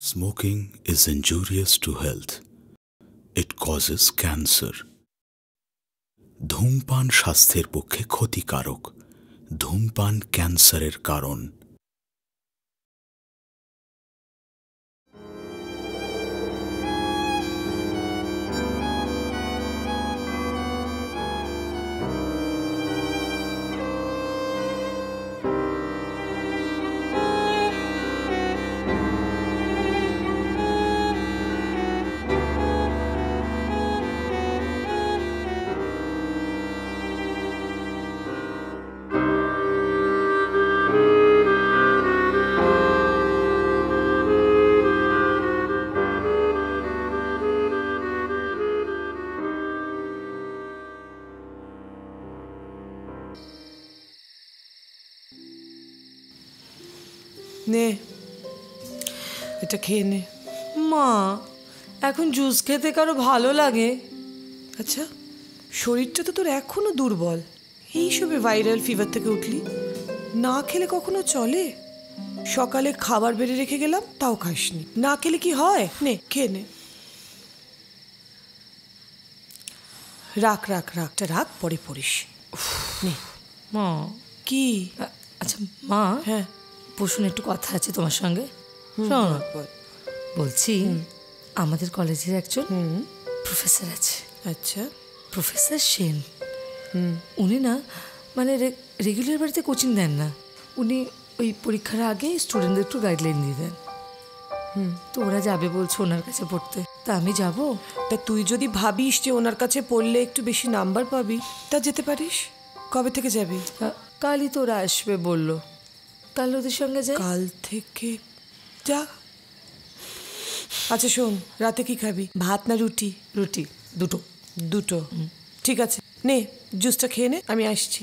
Smoking is injurious to health. It causes cancer. ধূমপান স্বাস্থ্যের পক্ষে ক্ষতিকারক। ধূমপান ক্যান্সারের কারণ। নে এটা খেয়ে নে। মা, এখন জুস খেতে কারো ভালো লাগে? আচ্ছা, শরীরটা তো তোর এখনো দুর্বল। এইসবে ভাইরাল ফিভার থেকে উঠলি, না খেলে কখনো চলে? সকালে খাবার বেড়ে রেখে গেলাম, তাও খাসনি। না খেলে কি হয়? নে খেয়ে নে। রাখ রাখ রাখটা রাখ, পরে পড়িস। নে। মা কি? আচ্ছা মা, হ্যাঁ বসুন, একটু কথা আছে তোমার সঙ্গে। শোনো, বলছি আমাদের কলেজের একজন প্রফেসর আছে। আচ্ছা, প্রফেসর সেন। উনি না মানে রেগুলার বাড়িতে কোচিং দেন না, উনি ওই পরীক্ষার আগে স্টুডেন্টদের একটু গাইডলাইন দিয়ে দেন। তো ওরা যাবে বলছে ওনার কাছে পড়তে, তা আমি যাব। তা তুই যদি ভাবিস যে ওনার কাছে পড়লে একটু বেশি নাম্বার পাবি, তা যেতে পারিস। কবে থেকে যাবি? কালই তো ওরা আসবে বললো, কাল ওদের সঙ্গে যাই। কাল থেকে যা। আচ্ছা শোন, রাতে কি খাবি? ভাত না রুটি? রুটি দুটো। দুটো? ঠিক আছে, নে জুসটা খেয়ে নে, আমি আসছি।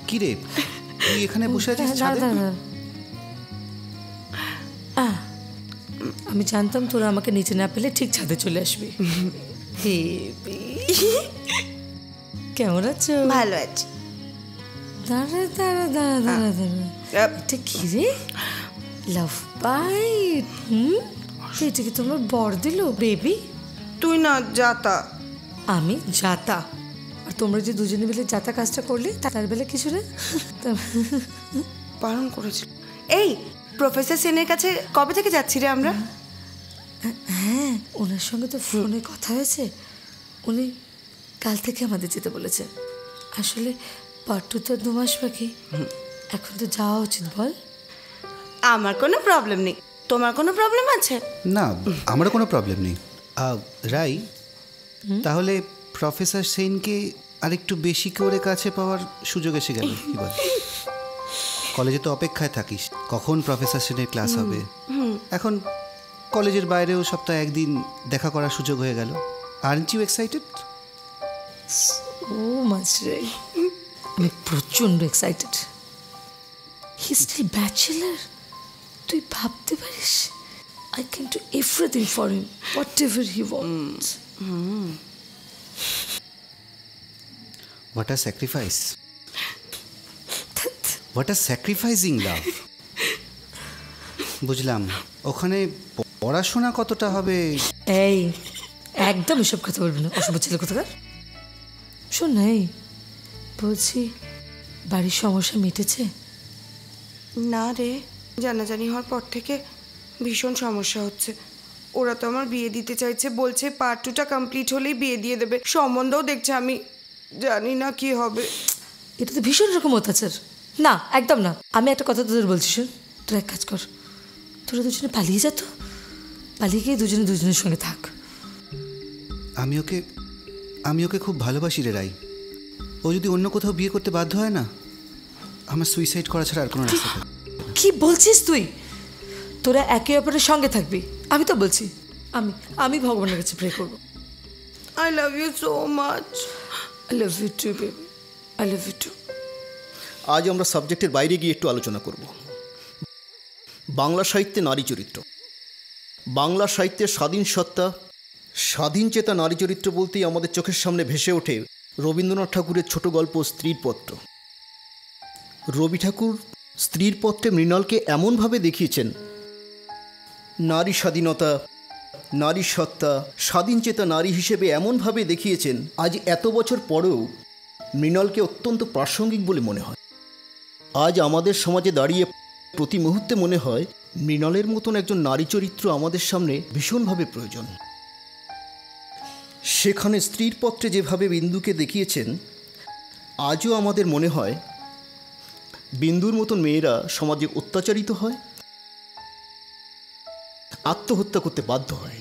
কি রে, তুই এখানে বসে আছিস ছাদে? আমি জানতাম তোরা আমাকে নিচে না পেলে ঠিক ছাদে চলে আসবি। কেমন আছো? ভালো আছি। দাঁড়া দাঁড়া দাঁড়া দাঁড়া দাঁড়া, এটা কি রে? Love bite. এটা কি তোমার বর দিল বেবি? তুই না যাতা। আমি যাতা? আর তোমরা যে দুজনে মিলে যাতা কাজটা করলে তার বেলা কিছু না? বারণ করেছিল। এই প্রফেসর সেনের কাছে কবে থেকে যাচ্ছি রে আমরা? হ্যাঁ, ওনার সঙ্গে তো ফোনে কথা হয়েছে। উনি কাল থেকে আমাদের যেতে বলেছেন। আসলে পার্ট 2 তো 2 মাস বাকি, এখন তো যাওয়া উচিত। বল। আমার কোনো প্রবলেম নেই, তোমার কোনো প্রবলেম আছে? না, আমারও কোনো প্রবলেম নেই। রাই, তাহলে প্রফেসর সেনকে আরেকটু বেশি করে কাছে পাওয়ার সুযোগ এসে গেল। কি বল? কলেজে তো অপেক্ষায় থাকিস কখন প্রফেসর সেনের ক্লাস হবে। এখন কলেজের বাইরেও সপ্তাহে একদিন দেখা করার সুযোগ হয়ে গেল। Aren't you excited? ও মাচ রে, আমি প্রচন্ড এক্সাইটেড। He still bachelor. তুই ভাবতে পারিস, I can do everything for him, whatever he wants. What a sacrifice, what a sacrificing love. বুঝলাম, ওখানে পড়াশোনা কতটা হবে? এই একদম এসব কথা বলবি না, অসভ্য ছেলে কোথাকার। শোন না, এই বলছি বাড়ির সমস্যা মিটেছে? না রে, জানাজানি হওয়ার পর থেকে ভীষণ সমস্যা হচ্ছে। ওরা তো আমার বিয়ে দিতে চাইছে, বলছে পার্ট 2টা কমপ্লিট হলেই বিয়ে দিয়ে দেবে। সম্বন্ধও দেখছে, আমি জানি না কি হবে। এটা তো ভীষণ রকম অত্যাচার। না, একদম না। আমি একটা কথা তোদের বলছি, শোন, তোরা এক কাজ কর, তোরা দুজনে পালিয়ে যা তো। পালিয়ে গিয়ে দুজনে দুজনের সঙ্গে থাক। আমি ওকে খুব ভালোবাসি রে রাই। ও যদি অন্য কোথাও বিয়ে করতে বাধ্য হয় না, আমার সুইসাইড করা ছাড়া আর কোনো রাস্তা নেই। কি বলছিস তুই? তোরা একে অপরের সঙ্গে থাকবি। আমি তো বলছি, আমি ভগবানের কাছে প্রে করবো। I love you so much. I love you too baby, I love you too. আজ আমরা সাবজেক্টের বাইরে গিয়ে একটু আলোচনা করব। বাংলা সাহিত্যে নারী চরিত্র, বাংলা সাহিত্যের স্বাধীন সত্তা, স্বাধীন চেতা নারী চরিত্র বলতেই আমাদের চোখের সামনে ভেসে ওঠে রবীন্দ্রনাথ ঠাকুরের ছোট গল্প স্ত্রীর পত্র। রবি ঠাকুর স্ত্রীর পত্রে মৃণালকে এমনভাবে দেখিয়েছেন, নারী স্বাধীনতা, নারী সত্তা, স্বাধীন চেতা নারী হিসেবে এমনভাবে দেখিয়েছেন, আজ এত বছর পরেও মৃণালকে অত্যন্ত প্রাসঙ্গিক বলে মনে হয়। আজ আমাদের সমাজে দাঁড়িয়ে প্রতি মুহূর্তে মনে হয় মৃণালের মতন একজন নারী চরিত্র আমাদের সামনে ভীষণভাবে প্রয়োজন। সেখানে স্ত্রীর পত্রে যেভাবে বিন্দুকে দেখিয়েছেন, আজও আমাদের মনে হয় বিন্দুর মতন মেয়েরা সমাজে অত্যাচারিত হয়, আত্মহত্যা করতে বাধ্য হয়।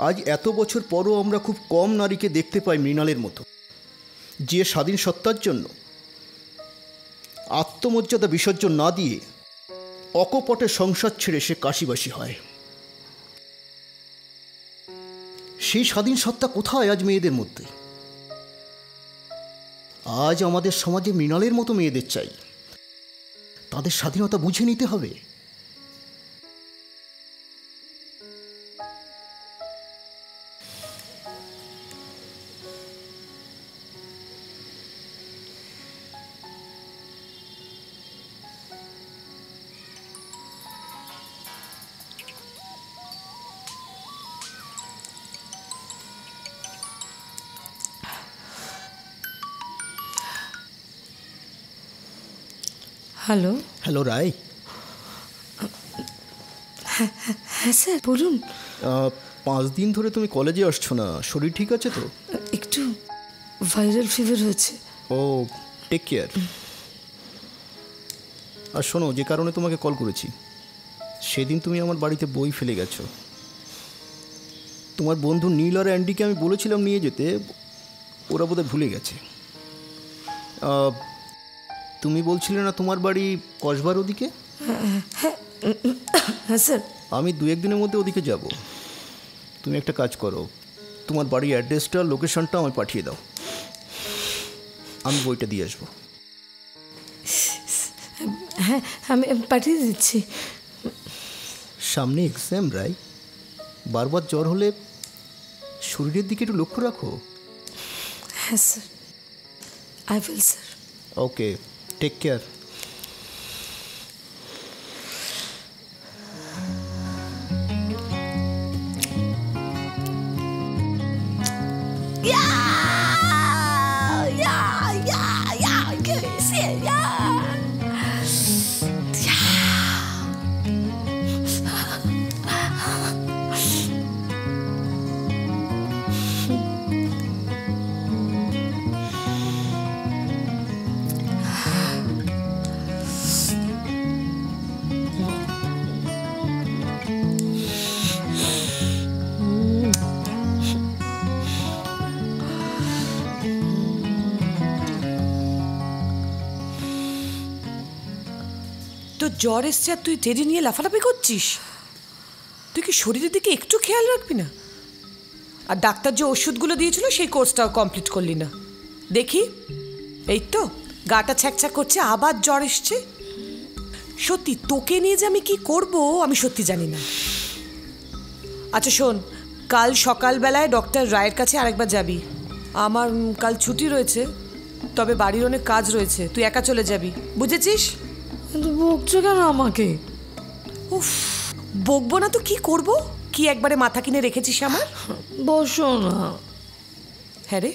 আজ এত বছর পরও আমরা খুব কম নারীকে দেখতে পাই মৃণালের মতো, যে স্বাধীন সত্তার জন্য আত্মমর্যাদা বিসর্জন না দিয়ে অকপটে সংসার ছেড়ে সে কাশিবাসী হয়। সেই স্বাধীন সত্তা কোথায় আজ মেয়েদের মধ্যে? আজ আমাদের সমাজে মৃণালের মতো মেয়েদের চাই, তাদের স্বাধীনতা বুঝে নিতে হবে। হ্যালো। হ্যালো রায়। হ্যাঁ স্যার বলুন। 5 দিন ধরে তুমি কলেজে আসছো না, শরীর ঠিক আছে তো? একটু ভাইরাল ফিভার হয়েছে। ও, টেক কেয়ার। আর শোনো, যে কারণে তোমাকে কল করেছি, সেদিন তুমি আমার বাড়িতে বই ফেলে গেছো। তোমার বন্ধু নীল আর অ্যান্ডিকে আমি বলেছিলাম নিয়ে যেতে, ওরা বোধহয় ভুলে গেছে। তুমি বলছিলে না তোমার বাড়ি কসবার ওদিকে? হ্যাঁ স্যার। আমি 2-1 দিনের মধ্যে ওদিকে যাব। তুমি একটা কাজ করো, তোমার বাড়ির অ্যাড্রেসটা, লোকেশনটা আমায় পাঠিয়ে দাও, আমি বইটা দিয়ে আসবো। হ্যাঁ আমি পাঠিয়ে দিচ্ছি। সামনে এক্সাম রায়, বারবার জ্বর হলে শরীরের দিকে একটু লক্ষ্য রাখো। হ্যাঁ sir, I will sir. Okay, take care. তো জ্বর এসছে আর তুই টেডি নিয়ে লাফালাফি করছিস? তুই কি শরীরের দিকে একটু খেয়াল রাখবি না? আর ডাক্তার যে ওষুধগুলো দিয়েছিল সেই কোর্সটাও কমপ্লিট করলি না। দেখি, এই তো গাটা ছ্যাকছ্যাক করছে, আবার জ্বর এসছে। সত্যি তোকে নিয়ে যে আমি কি করব আমি সত্যি জানি না। আচ্ছা শোন, কাল সকালবেলায় ডক্টর রায়ের কাছে আরেকবার যাবি। আমার কাল ছুটি রয়েছে, তবে বাড়ির অনেক কাজ রয়েছে, তুই একা চলে যাবি, বুঝেছিস? কিন্তু বকছো কেন আমাকে? উফ, বকবো না তো কি করব? কি একবারে মাথা কিনে রেখেছিস আমার? বসো না। হ্যাঁ রে,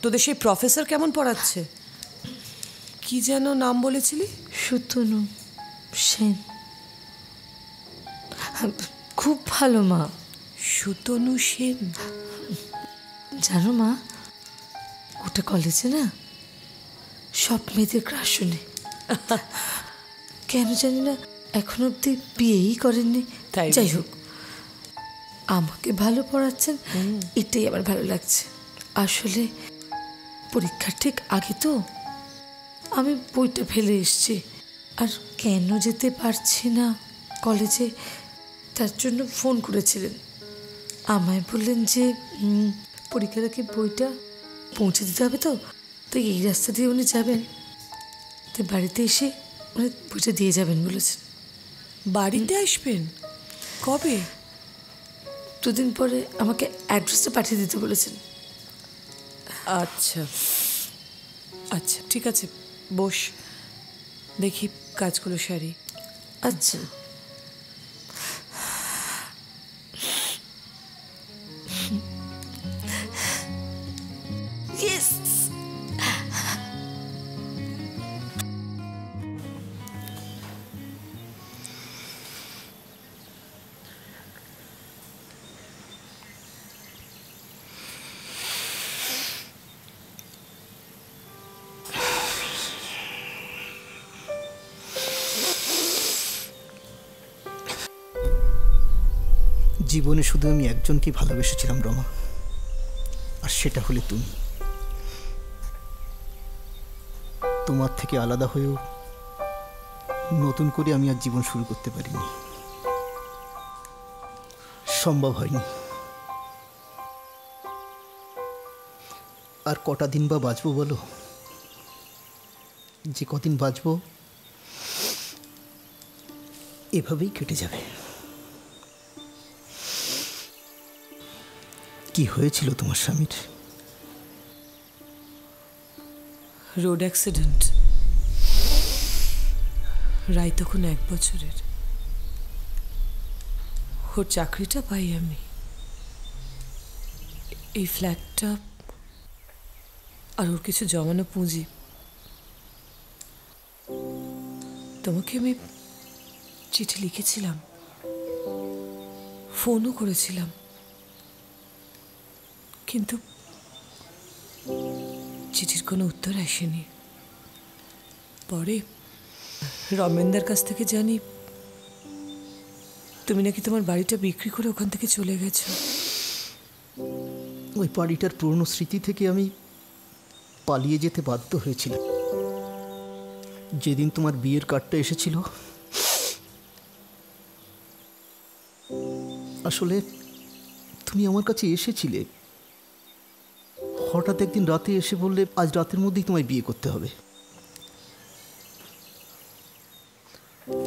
তোদের সেই প্রফেসর কেমন পড়াচ্ছে? কি যেন নাম বলেছিলি? সুতনু সেন। খুব ভালো মা। সুতনু সেন? জানো মা, ওটা কলেজে না সব মেয়েদের ক্রাশ শুনে। কেন জানি না এখন অব্দি বিয়েই করেননি। তাই? যাই হোক, আমাকে ভালো পড়াচ্ছেন, এটাই আমার ভালো লাগছে। আসলে পরীক্ষার ঠিক আগে তো আমি বইটা ফেলে এসেছি, আর কেন যেতে পারছি না কলেজে তার জন্য ফোন করেছিলেন। আমায় বললেন যে পরীক্ষার আগে বইটা পৌঁছে দিতে হবে, তো এই রাস্তা দিয়ে উনি যাবেন, তো বাড়িতে এসে উনি বইটা দিয়ে যাবেন বলেছেন। বাড়িতে আসবেন? কবে? দুদিন পরে আমাকে অ্যাড্রেসটা পাঠিয়ে দিতে বলেছেন। আচ্ছা আচ্ছা, ঠিক আছে, বস, দেখি কাজগুলো সারি। আচ্ছা। Yes! জীবনে শুধু আমি একজনকেই ভালোবেসেছিলাম রমা, আর সেটা হলে তুমি। তোমার থেকে আলাদা হয়েও নতুন করে আমি আর জীবন শুরু করতে পারিনি, সম্ভব হয়নি। আর কটা দিন বা বাঁচবো বলো? যে কদিন বাঁচবো এভাবেই কেটে যাবে। কি হয়েছিল তোমার স্বামীর? Road accident. রায় তখন 1 বছরের। ওর চাকরিটা পাই আমি, এই ফ্ল্যাটটা আর ওর কিছু জমানো পুঁজি। তোমাকে আমি চিঠি লিখেছিলাম, ফোনও করেছিলাম, কিন্তু চিঠির কোনো উত্তর আসেনি। পরে রমেনদার কাছ থেকে জানি তুমি নাকি তোমার বাড়িটা বিক্রি করে ওখান থেকে চলে গেছো। ওই বাড়িটার পুরনো স্মৃতি থেকে আমি পালিয়ে যেতে বাধ্য হয়েছিলাম। যেদিন তোমার বিয়ের কার্ডটা এসেছিল, আসলে তুমি আমার কাছে এসেছিলে। হঠাৎ একদিন রাতে এসে বললে আজ রাতের মধ্যেই তোমায় বিয়ে করতে হবে।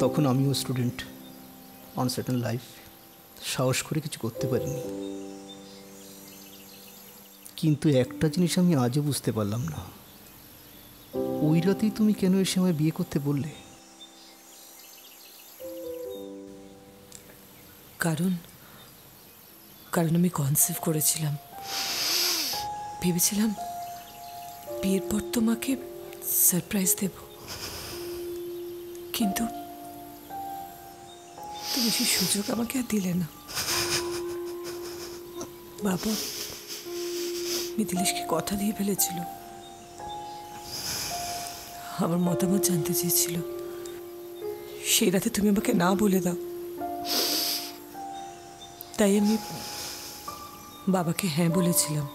তখন আমিও স্টুডেন্ট, আনসার্টেন লাইফ, সাহস করে কিছু করতে পারিনি। কিন্তু একটা জিনিস আমি আজও বুঝতে পারলাম না, ওই রাতেই তুমি কেন এসে আমায় বিয়ে করতে বললে? কারণ আমি কনসিভ করেছিলাম। ভেবেছিলাম বিয়ের পর তোমাকে সারপ্রাইজ দেব, কিন্তু তুমি সেই সুযোগ আমাকে আর দিলে না। বাবা মিথিলেশকে কথা দিয়ে ফেলেছিল, আমার মতামত জানতে চেয়েছিল। সেই রাতে তুমি আমাকে না বলে দাও, তাই আমি বাবাকে হ্যাঁ বলেছিলাম।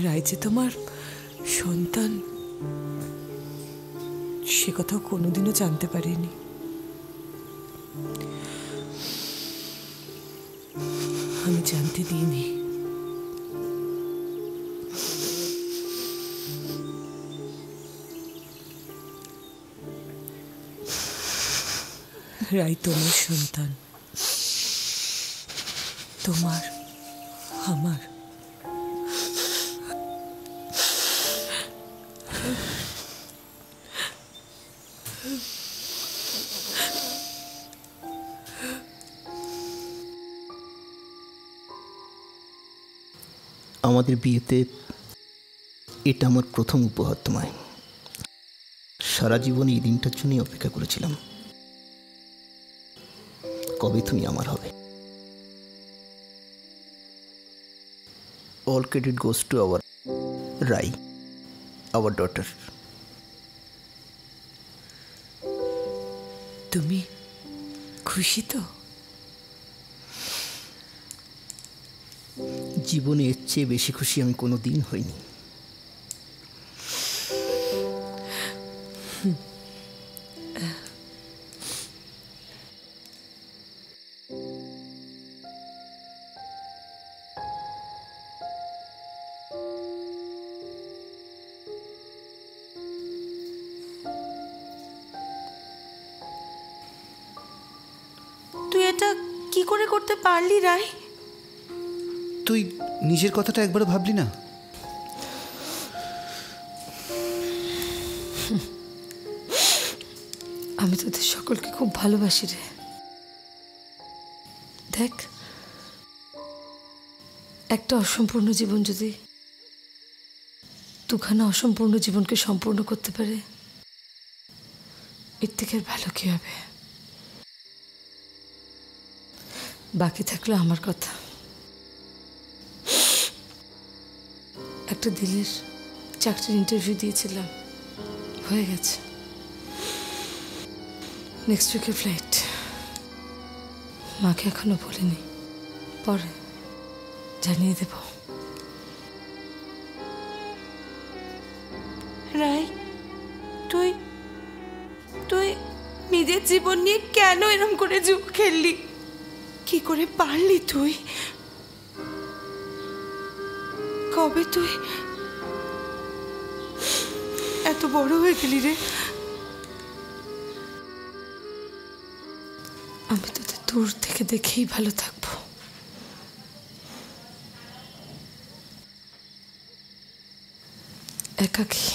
রায় যে তোমার সন্তান সে কথাও কোনোদিনও জানতে পারিনি। আমি জানতে দিইনি। রায় তোমার সন্তান, তোমার, আমার। আমাদের বিয়েতে এটা আমার প্রথম উপহার তোমায়। সারা জীবন এই দিনটার জন্যই অপেক্ষা করেছিলাম, কবে তুমি আমার হবে। All credit goes to our Rai, our daughter. তুমি খুশি তো? জীবনে এর চেয়ে বেশি খুশি আমি কোনো দিন হইনি। করে করতে পারলি রাই? তুই নিজের কথাটা একবারও ভাবলি না? আমি তোদের সকলকে খুব ভালোবাসি রে। দেখ, একটা অসম্পূর্ণ জীবন যদি দুখানা অসম্পূর্ণ জীবনকে সম্পূর্ণ করতে পারে, এর থেকে আর ভালো কি হবে? বাকি থাকলো আমার কথা। একটা দিল্লির চাকরির ইন্টারভিউ দিয়েছিলাম, হয়ে গেছে। নেক্সট উইকের ফ্লাইট। মাকে এখনো বলিনি, পরে জানিয়ে দেব। রাই, তুই তুই নিজের জীবন নিয়ে কেন এরম করে জুয়া খেললি? কি করে পারলি তুই? কবে তুই এত বড় হয়ে গেলি রে? আমি তোদের দূর থেকে দেখেই ভালো থাকবো। একাকী।